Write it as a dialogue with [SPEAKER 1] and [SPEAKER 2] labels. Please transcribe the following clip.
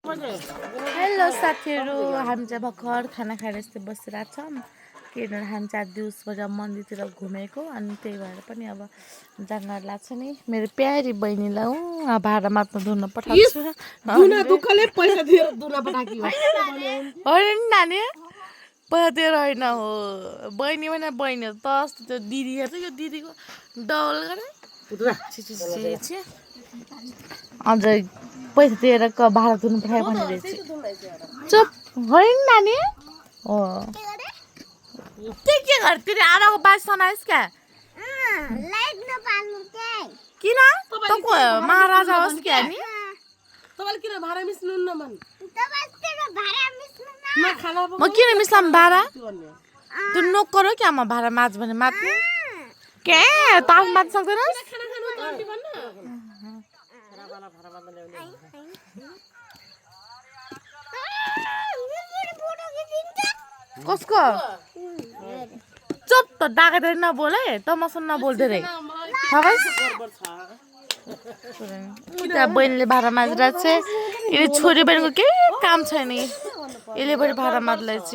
[SPEAKER 1] Hello साथीहरू, हामी चाहिँ भर्खर खाना खाएर यस्तै बसिरहेको छौँ किनभने हामी चाहिँ दिउँसबाट मन्दिरतिर घुमेको अनि त्यही भएर पनि अब जाँगर लाग्छ नि। मेरो प्यारी बहिनीलाई भाडा मात्न धुन पठाउँछु होइन नि नानी, पैसा दिएर होइन हो। बहिनी भने बहिनी हो त त्यो दिदी हेर्छ, यो दिदीको डबल गरेँ अझै पैसा दिएर भाडा धुनु पठायो भनेर चुप होइन नानी हो। के गर तेरो आराको बात सुनाइस् क्या किन तको महाराजा होस् क्या नि म किन मिस्लाम भाडा तँ नोकर हो क्या म भाडा माझ भने मात्नु के तास माझ सक्दैनस् कसको चुप त डाकेर नबोल है त मसँग नबोल्दै रे त्यहाँ बहिनीले भाडा माझिरहेको छ। यसले छोरी बहिनीको केही काम छैन, यसले पनि भाडा माझ्दैछ।